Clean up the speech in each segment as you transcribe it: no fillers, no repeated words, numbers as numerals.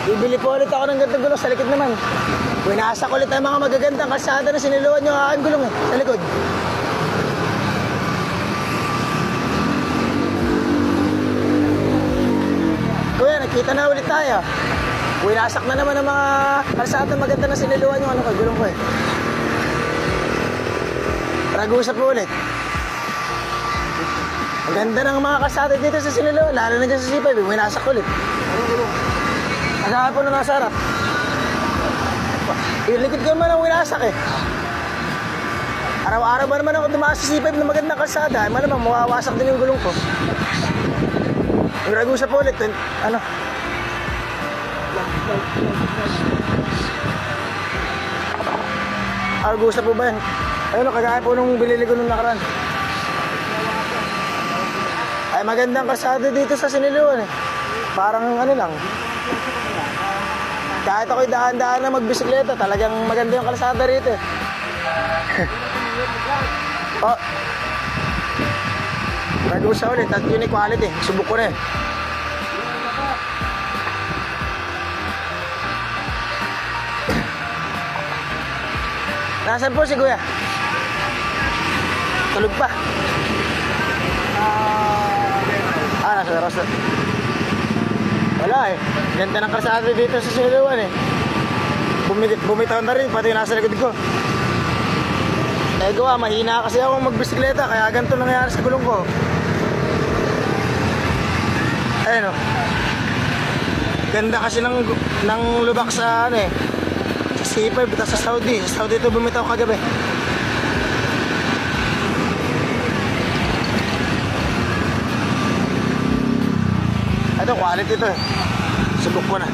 Bibili po ulit ako ng gantong gulong sa likod naman. Winasak ulit ang mga magagandang kalsada na siniluan yung aking gulong eh, sa likod. Kuya, nagkita na ulit tayo. Winasak na naman ang mga kalsada maganda na siniluan yung gulong ko eh. Nag-uusap po ulit. Ang ganda ng mga kalsada dito sa siniluan, lalo na dyan sa C5, winasak ulit. Ang po na nasa harap. Yung likod ko naman ang winasak eh. Araw-araw ba naman ako dumaan sa C5 na magandang kalsada, ay malamang mawawasak din yung gulong ko. Nag-uusap po ulit, ano? Nag-uusap po ba yan? Ayun, kagaya po nung binili ko nung nakaraan. Ay magandang kalsada dito sa siniluan eh. Parang ano lang. Kahit ako'y daan-daan na magbisikleta, talagang maganda yung kalsada rito eh. Oh. Nag-usa ulit at yun quality. Subok ko na eh. Nasaan po si Kuya? Tulog pa? Nasa Rosa. Wala eh. Ganda ng kalsada dito sa siniluan eh. Bumitaw na rin, pati nasa likod ko. Eh gawa, mahina kasi ako magbisikleta, kaya ganito nangyayari sa gulong ko. Ayun o. Ganda kasi ng lubak sa ano eh. Sa C5, sa Saudi. Sa Saudi ito bumitaw kagabi. Ito, quality ito eh. Subok ko na.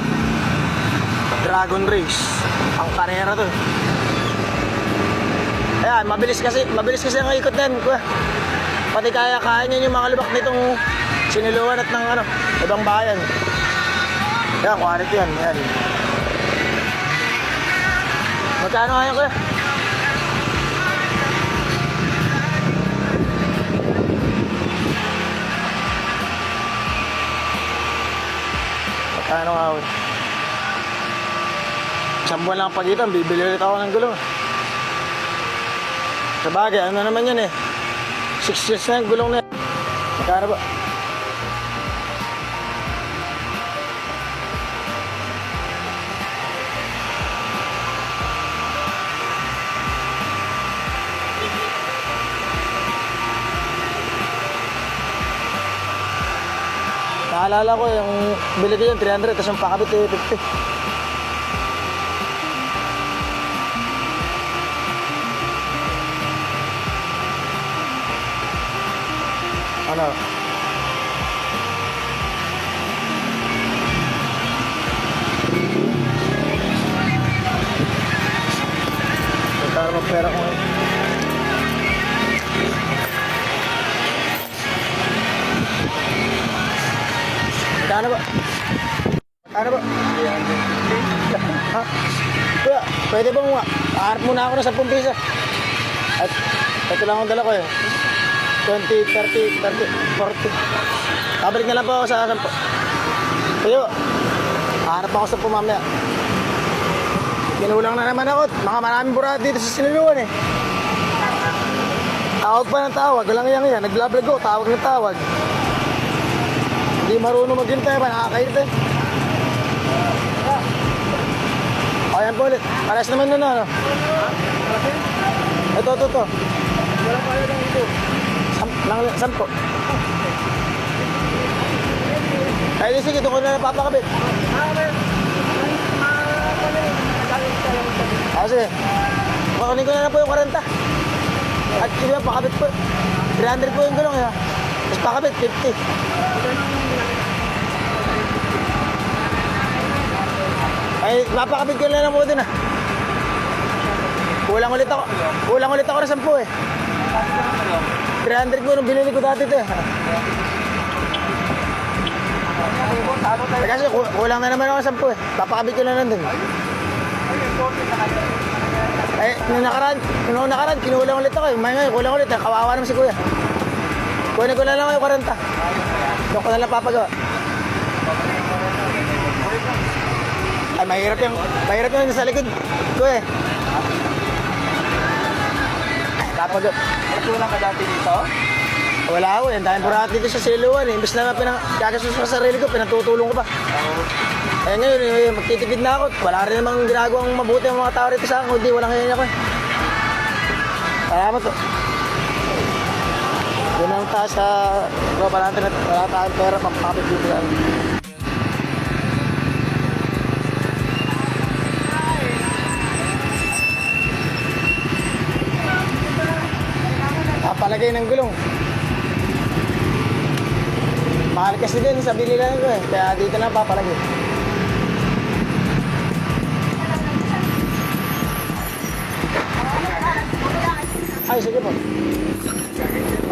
Dragon Race. Ang karera to. Ayan, mabilis kasi ang ikot din, Kuya. Pati kaya niya yung mga lubak nitong siniluan at ng ano, ibang bayan. Ayan, quality yan. Ayan. Magkano kaya, Kuya? Magkano nga, Kuya? Isang buwan lang pagitan, bibili ulit ako ng gulong. Sa bagay, ano naman yan eh. 6 years na yung gulong na yan. Magkano ba? Naalala ko yung bili ko yung 300 tapos yung pakabit eh 50. Ano? Para magpera ko ngayon. Kano ba? Kano ba? Ha? Kuya, pwede bang maharap muna ako ng 10 piso? At ito lang ang dala ko eh. 20, 30, 40. Kabalik na lang po ako sa 10. Kuya, harap ako sa 10 mamaya. Ginulang na naman ako. Maraming burado dito sa siniluan eh. Tawag pa ng tawag. Walang yan. Nag-vlog ko. Tawag ng tawag. Hindi marunong maghintay pa. Nakakait eh. O yan po ulit. Pares naman nun ano. Ito. Wala pa lang ito. 10. Ay, sige, doon ko na napapakabit. Sige. Pakunin ko na lang po yung 40. At yun yung pakabit po. 300 po yung gulong. Tapos pakabit, 50. Ay, mapakabit ko na lang po din ah. Kulang ulit ako na 10 eh. 300 po nung binili ko dati ito eh. Kasi kulang na naman ako sa 10 eh. Papakabit ko na lang din. Eh, nung nakaraan, kinulang ulit ako eh. Ngayon, kulang ulit. Kawawa naman si Kuya. Kunin ko na lang yung 40. Doon ko na lang papagawa. Ay, mahirap yung nasa likod ko eh. Kapag, Nagtulang ka dati dito? wala ako eh. Dahil pura dito sa siluan eh. Imbes na kakasus sa sarili ko, pinatutulong ko pa. Eh ngayon, magtitipid na ako. Wala rin namang ginagawang mabuti ang mga tao rito sa akin. Kundi walang hiyan ako eh. Salamat po. Doon ang taas sa global internet. Wala tayong pera pampapit dito lang. Palagay ng gulong. Mahal kasi din sa bililan ko eh. Kaya dito na papalagay. Ay, sige po.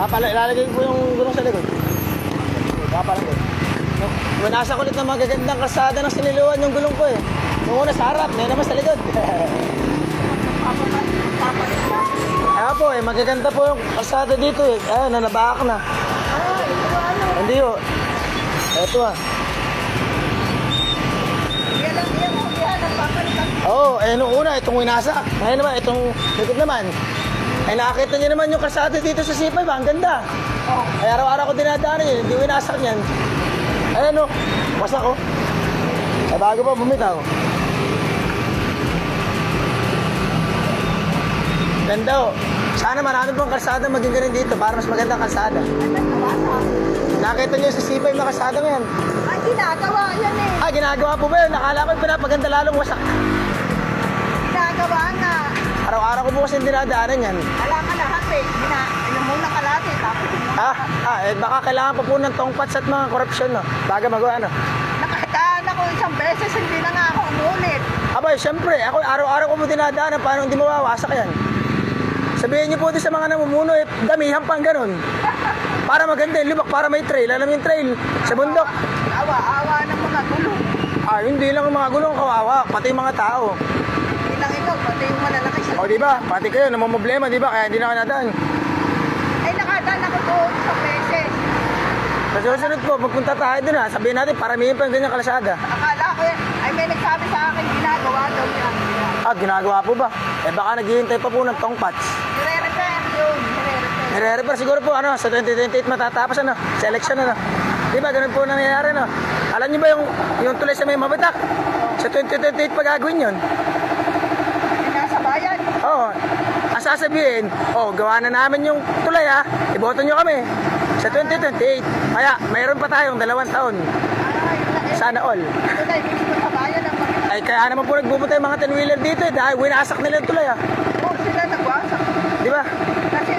Ilalagay ko yung gulong sa likod. Papalagay. Nasa kulit na magagandang kalsada ng siniluan yung gulong ko eh. Yung una sa harap, ngayon naman sa likod. Kaya po eh, magaganda po yung kalsada dito eh. Ayan, nanabak na. Hindi po. Ito ah. Oo, eh nung una, itong winasak. Ngayon naman, itong likod naman. Ay nakakita niyo naman yung kalsada dito sa C5, ang ganda. Ay araw-araw ko dinadaanan yun, hindi winasak yan. Ayan o, wasak o. Ay bago pa bumitaw. Ganda o. Sana marami pang kalsada maging ganun dito para mas magandang kalsada. Nakita niyo sa C5 na kalsada ngayon. Ay, ginagawa yan eh. Ah, ginagawa po ba yun? Nakala ko yung pinapaganda lalong wasak. Ginagawa nga. Araw-araw ko po kasi dinadaanan yan. Wala ka lahat eh. Inom muna ka lahat eh. Tapos Baka kailangan pa po ng tongpats at mga korupsyon, no? Baga magawa, no? nakadaan ako isang beses, hindi na nga ako umulit. Abay, syempre, ako araw-araw ko po dinadaanan, paano hindi mawawasak yan? Sabihin niyo po din sa mga namumuno, eh, damihan pang ganun. Para maganda yung lubak, para may trail. Alam yung trail, sa bundok. Awa-awa ng mga gulong. Ah, hindi lang ang mga gulong kawawa, pati yung mga tao. Hindi lang ito, pati yung malalaki sa... O, di ba? Pati kayo, namumblema, di ba? Kaya hindi na kayo nadaan. Ay, nakadaan ako doon isang beses. Sa susunod po, magpunta tayo dun ha. Sabihin natin, paramihin pa yung ganyang kalsada. Akala ko eh, ay may nagsabi sa akin, ginagawa daw yan. Ah, ginagawa po ba? Eh baka naghihintay pa po ng tongpats. Nire-repair yun, nire-repair. Nire-repair siguro po, ano, sa 2028 matatapos, ano, sa election, ano. Di ba, ganun po nangyayari, no? Alam niyo ba yung tulay sa may mabatak? Sa 2028 pa gagawin yun. Nasa bayan. Oo. Ang sasabihin, gawa na namin yung tulay, ha. Iboto nyo kami. Sa 2028. Kaya, mayroon pa tayong 2 taon. Sana all. Ito na, hindi ko sa bayan ang pag- Ay, kaya naman po nagbubutay mga 10-wheeler dito, eh. Dahil winasak nila yung tulay, ha. Oo, sila nagwasak. Di ba? Kasi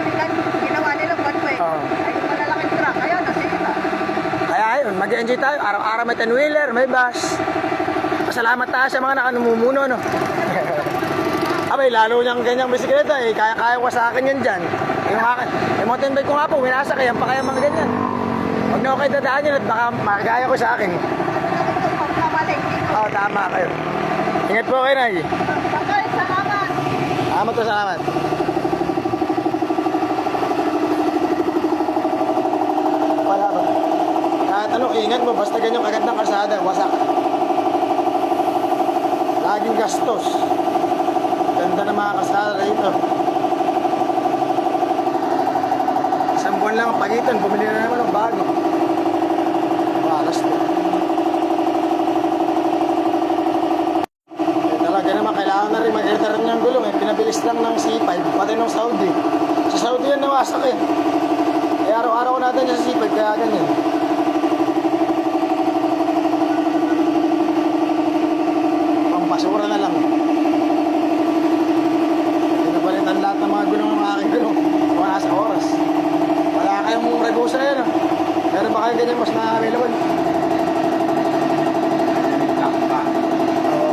ginawa nilang one way. Oo. Ay, yung malalaking truck, kaya nasira. Kaya ayun, mag-enjoy tayo. Araw-araw may 10-wheeler, may bus. Pasalamat tayo sa mga nakanumumuno, no? Abay, lalo niyang ganyang bisikleta, eh. Kaya-kaya ko sa akin yun dyan. Yung mountain bike ko nga po, winasak, kaya pa kaya mga ganyan. Huwag na ako kayo dadaan yun at baka makagaya ko sa akin. Pagkamalik. Oo, tama kayo. Ingat po kayo, Nay. Pagkain, salamat. Salamat po, salamat. Wala ba? Kahit ano, ingat mo, basta ganyan kagandang kalsada, wasak. Laging gastos. Ganda ng mga kalsada rito. Isang buwan lang ang pagitan, bumili na naman ng bago. Walas to. Talaga naman, kailangan na rin mag-return niyang gulong. Pinabilis lang ng C5, pati ng Saudi. Sa Saudi yan nawasak eh. Kaya araw-araw ko natin sa C5, kaya ganyan. Pampasura na lang. Pinabalitan lahat ng mga gulong ng aking gulong. Wala sa oras. Wala kayong regusa yan ah. Pero baka yung ganyan mas na-available. Oo.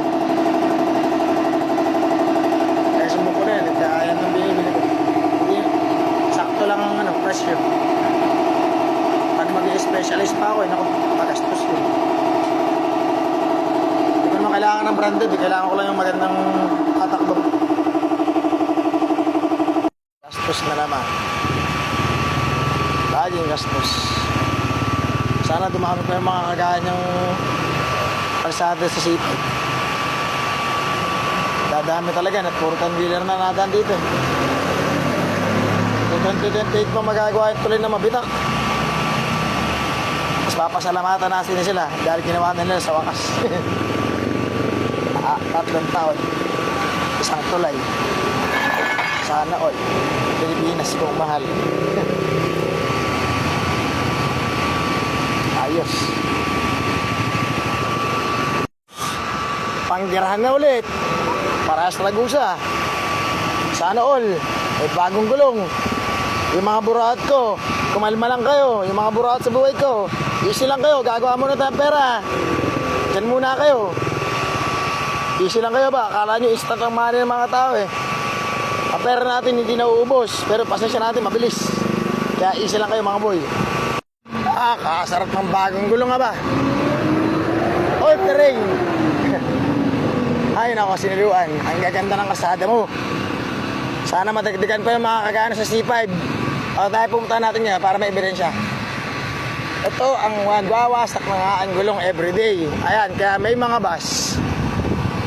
Kaya sumbok ko na yan. Kaya yan ang binibili ko. Hindi, sakto lang ang presyo. Pag mag-i-specialist pa ako, naku, pagastos yun. Hindi ko naman kailangan ng branded. Kailangan ko lang yung magandang tatakbo. Gastos na naman. Laging gastos. Sana dumami pa yung mga kagaya niyang kalsada sa city. Dami talaga. At puro 10-wheeler na nadaan dito. 2028 pa magagawa yung tuloy na mabitak. Mas papasalamatan natin sila dahil ginawa nila sa wakas. 3 taon. Isang tulay. Sana all. Pilipinas kong mahal. Ayos. Panggirahan na ulit. Para sa Ragusa. Sana all. May bagong gulong. Yung mga buraot ko, kumalma lang kayo. Yung mga buraot sa buhay ko, easy lang kayo. Gagawa muna tayong pera. Diyan muna kayo. Easy lang kayo ba? Akala nyo instant ang money ng mga tao eh. Ang pera natin hindi nauubos. Pero pasensya natin mabilis. Kaya easy lang kayo mga boy. Kasarap ng bagong gulong nga ba? All terrain. Ay nako, siniluan. Ang gaganda ng kalsada mo. Sana madagdagan pa yung mga kagana sa C5. O tayo pumunta natin niya para may ebidensya. Ito ang magwawasak ng ang gulong everyday. Ayan, kaya may mga bus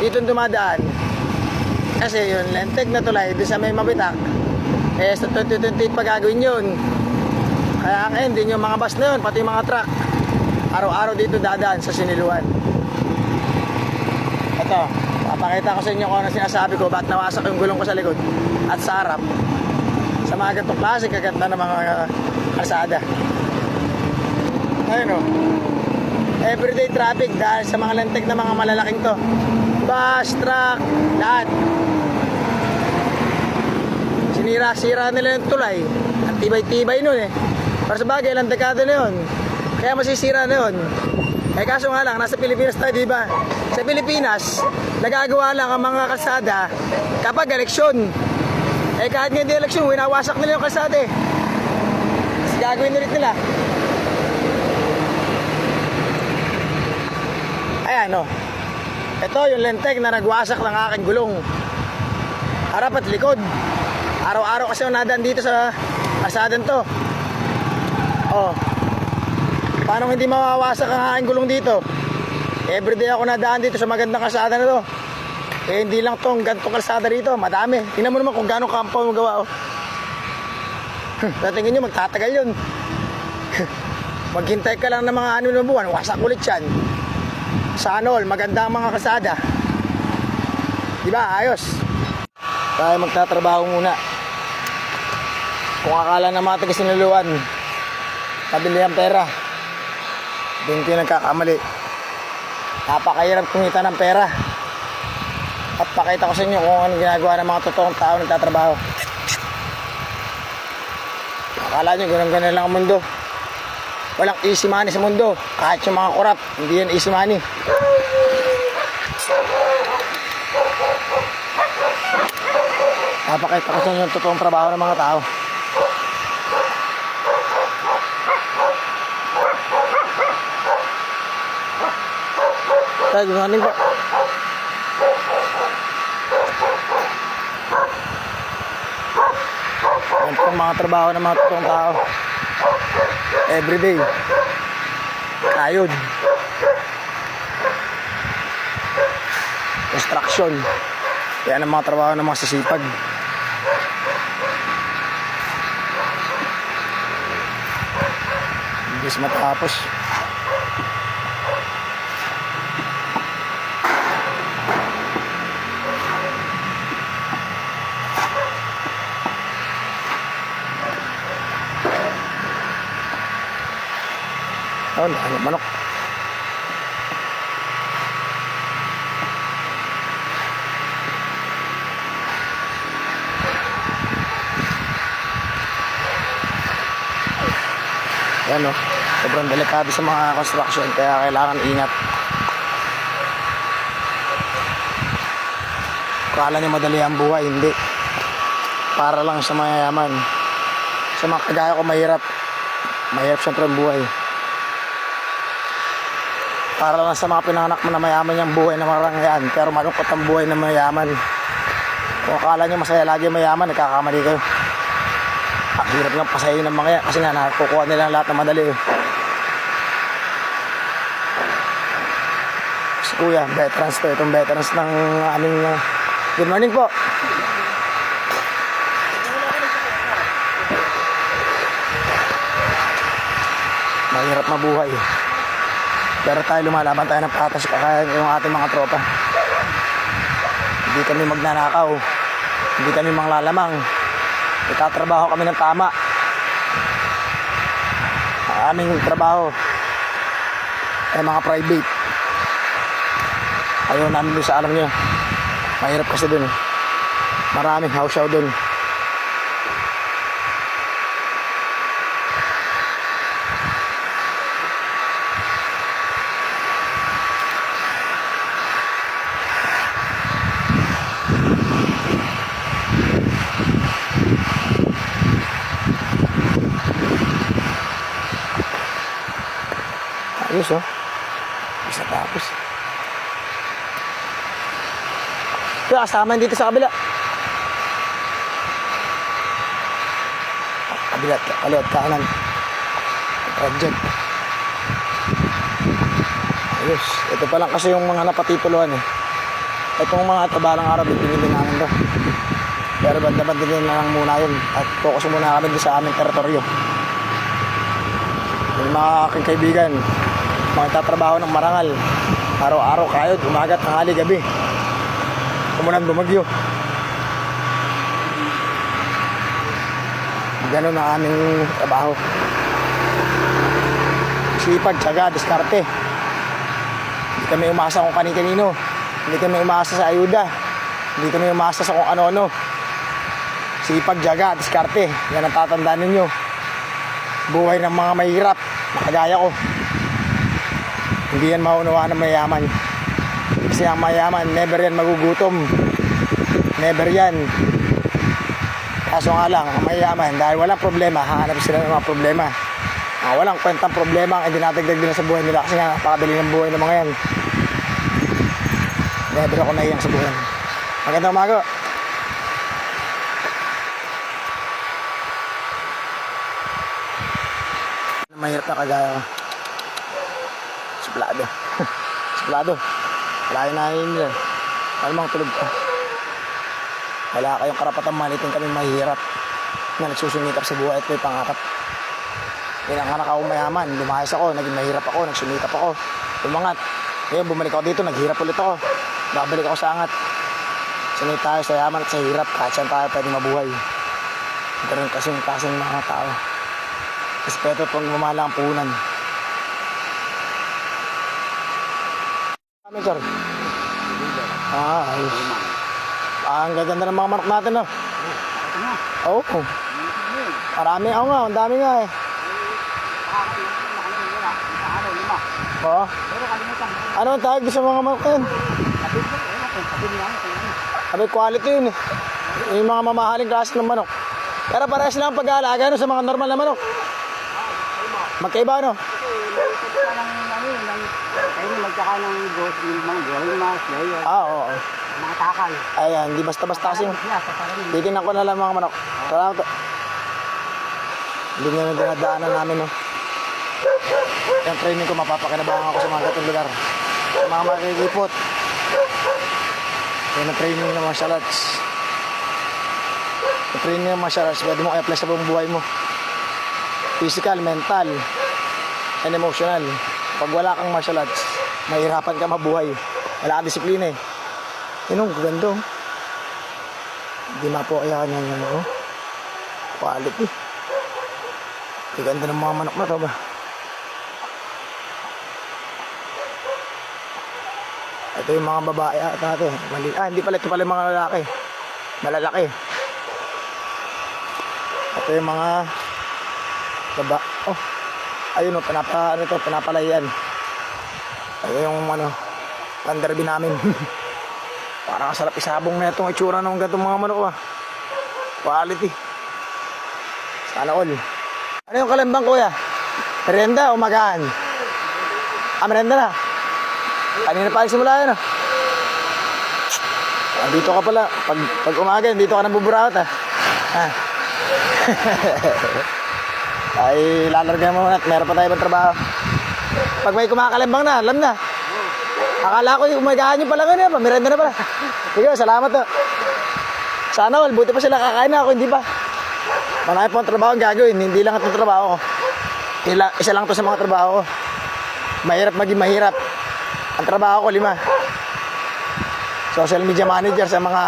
dito dumadaan. Kasi yun, lenteg na tulay doon sa may mabitak. Eh sa 2028 pa gagawin yun. Kaya ngayon din yung mga bus na yun, pati yung mga truck, araw-araw dito dadaan sa siniluan. Ito, papakita ko sa inyo kung ano sinasabi ko, ba't nawasak yung gulong ko sa likod at sa harap. Sa mga ganitong klase, kaganda ng mga kalsada. Ayun o. Everyday traffic dahil sa mga lenteg na mga malalaking to. Bus, truck, lahat. Sinira-sira nila yung tulay. Ang tibay-tibay nun eh. Para sa bagay, ilang dekada na yun. Kaya masisira na yun. Eh kaso nga lang, nasa Pilipinas tayo, di ba? Sa Pilipinas, nagagawa lang ang mga kalsada kapag eleksyon. Eh kahit nga hindi eleksyon, winawasak nila yung kalsada eh. Kasi gagawin ulit nila. Ayan o. Ito yung lenteg na nagwasak ng aking gulong. Harap at likod. Araw-araw kasi yung nadaan dito sa kalsadan to. Oh. Paano hindi mawawasak ang aking gulong dito? Everyday ako nadaan dito sa magandang kalsada na to. Eh hindi lang tong ganitong kalsada rito, madami. Tingnan mo naman kung gano'ng kampo mo gawa oh. Tingin nyo magtatagal yun. Maghintay ka lang ng mga 6 na buwan, wasak ulit yan. Sana all, maganda ang mga kalsada. Diba, ayos. Tayo magtatrabaho muna. Kung akala na mga taga-sinuluan, pabili ang pera. Doon kayo nagkakamali. Napakahirap kumita ng pera. At pakita ko sa inyo kung anong ginagawa ng mga totoong tao nagtatrabaho. Akala nyo, ganun-ganun lang ang mundo. Walang easy money sa mundo. Kahit yung mga korap, hindi yan easy money. Napakita ko sa inyo yung totoong trabaho ng mga tao. Good morning po. Yan po ang mga trabaho ng mga totoong tao. Everyday. Kayod. Construction. Yan ang mga trabaho ng mga sisipag. Hindi matapos. Oh, ano manok. Yan oh, sobrang delikado sa mga construction kaya kailangan ingat. Kala niyo madali ang buhay, hindi. Para lang sa mayayaman. Sa mga kagaya ko mahirap. Mahirap syempre ang buhay. Para lang sa mga pinanganak mo na mayaman yung buhay na marangyan, pero malungkot ang buhay na mayaman. Kung akala nyo masaya lagi mayaman, nagkakamali kayo. Ang hirap nga pasayin ng mga yan kasi nga nakukuha nila lahat ng madali. Si Kuya, veterans to. Itong veterans ng aming Good morning po. Mahirap mabuhay. Pero tayo lumalaban tayo ng patas kaya yung ating mga tropa. Hindi kami magnanakaw. Hindi kami manglalamang. Itatrabaho kami ng tama. Ang aming trabaho ay mga private. Ayaw namin doon sa alam nyo. Mahirap kasi doon. Maraming hausaw doon. Ayos oh. Isa tapos. Ito, kasama dito sa kabila. Kabila, kaliwat, kanan. Project. Ayos. Ito pa lang kasi yung mga napatituluan eh. Itong mga tabalang araw, pinili namin to. Pero banda-banda din lang muna yun. At focus muna kami sa aming teritoryo. Yung mga aking kaibigan, mga tatrabaho ng marangal. Araw-araw kayod, umaga, tanghali, gabi. Kumunan bumagyo. Ganun ang aming trabaho. Sipag, tiyaga, diskarte. Hindi kami umasa kung kani-kanino. Hindi kami umasa sa ayuda. Hindi kami umasa sa kung ano-ano. Sipag, tiyaga, diskarte. Yan ang tatandaan ninyo. Buhay ng mga mahirap. Nakagaya ko. Hindi yan maunawaan ng mayaman. Kasi ang mayaman, never yan magugutom. Never yan. Kaso nga lang, ang mayaman, dahil walang problema, hahanap sila ng mga problema. Walang kwentang problema ang dinadagdag din sa buhay nila. Kasi nga, napakadali ng buhay ng mga yan. Never ako naiyang sa buhay. Magandang umaga. Mahirap na kagaya ko. Suplado. Suplado. Wala yung nahin nila. Malamang tulog ka. Wala kayong karapatang malitin kami mahirap na nagsusumikap sa buhay at may pangarap. Pinanganak ako mayaman. Lumayas ako. Naging mahirap ako. Nagsumikap ako. Umangat. Ngayon bumalik ako dito. Naghirap ulit ako. Babalik ako sa angat. Sanay tayo sa yaman at sa hirap. Kahit saan tayo pwedeng mabuhay. Ganun kasing mga tao. Respeto pang mamala ang puhunan. Sir. Ayos. Ang gaganda ng mga manok natin, no? Oo. Marami ako nga, ang dami nga eh. Oo. Ano ang tawag sa mga manok yun? Sabi, quality yun eh. Yung mga mamahaling klase ng manok. Pero parehas lang ang pag-aalaga no, sa mga normal na manok. Magkaiba, no? Magkaka ng mga Oo. mga takal. Ayan, hindi basta-basta kasi. Titignan ko na lang mga manok. Salamat. Hindi nga dinadaanan namin, no? Yung training ko, mapapakinabangan ako sa mga gatong lugar. Sa mga makikipot. Yan ang training ng martial arts. Yung training ng martial arts, pwede mo i-apply sa buong buhay mo. Physical, mental, and emotional. Pag wala kang martial arts, mahirapan ka mabuhay. Wala kang disiplina eh. Yun ang ganda. Hindi mapo kaya kanya nyo, no? Quality. Ang ganda ng mga manok na to ba? Ito yung mga babae natin. Hindi pala, ito pala yung mga lalaki. Malalaki. Ito yung mga oh, ayun o, pinapalayan. Ayun yung panderby namin. Parang sarap isabong na itong itsura ng gantong mga manok. Quality. Sana all. Ano yung kalembang, kuya? Merienda o magaan? Merienda na. Kanina pa simula yun. Dito ka pala. Pag umaga, dito ka nabuburawat. Ay, lalarga mo muna at meron pa tayo ibang trabaho. Pag may kumakalembang na, alam na. Akala ko yung umagahan nyo pala ngayon, pamiranda na pala. Sige, salamat to. Sana all, buti pa sila kakain na ako, hindi pa. Marami po ang trabaho ang gagawin, hindi lang itong trabaho ko. Isa lang to sa mga trabaho ko. Mahirap maging mahirap. Ang trabaho ko, 5. Social media manager sa mga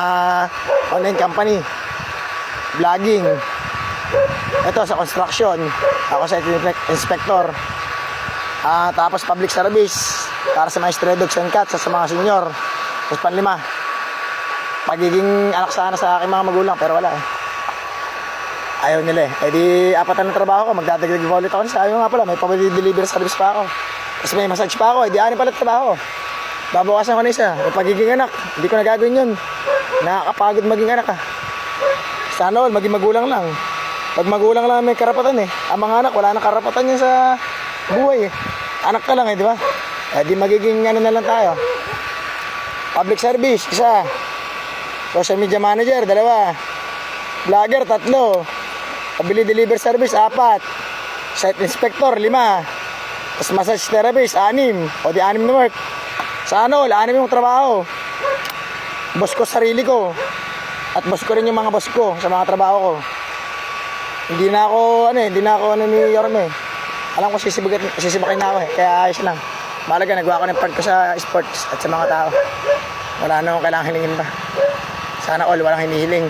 online company. Vlogging. Ito sa construction. Ako sa inspector. Tapos public service. Para sa mga stray dogs and cats sa mga senior. Tapos 5. Pagiging anak sana sa aking mga magulang pero wala eh. Ayaw nila eh. Eh di 4 na trabaho ko. Magdadagdag pa ulit ako. Sabi nga pala, may pa-deliver service pa ako. Tapos may massage pa ako. Eh di 6 pala trabaho ko. Babawasan ko na isa. Yung pagiging anak. Hindi ko nagagawin yun. Nakakapagod maging anak ah. Sana all, maging magulang lang. Pag magulang lang may karapatan eh. Ang mga anak, wala na karapatan yan sa buhay eh. Anak ka lang eh, di ba? Eh di magiging ano na lang tayo. Public service, 1. Social media manager, 2. Vlogger, 3. Pabili deliver service, 4. Site inspector, 5. Tapos massage therapist, 6. O di 6 na work. Sa ano, 6 yung trabaho. Boss ko sarili ko. At boss ko rin yung mga boss ko sa mga trabaho ko. Hindi na ako ni Yorme. Alam ko sisibakin na ako eh. Kaya ayos lang. Mahalaga, nagawa ko ng part ko sa sports at sa mga tao. Wala na akong kailangang hilingin pa. Sana all, walang hinihiling.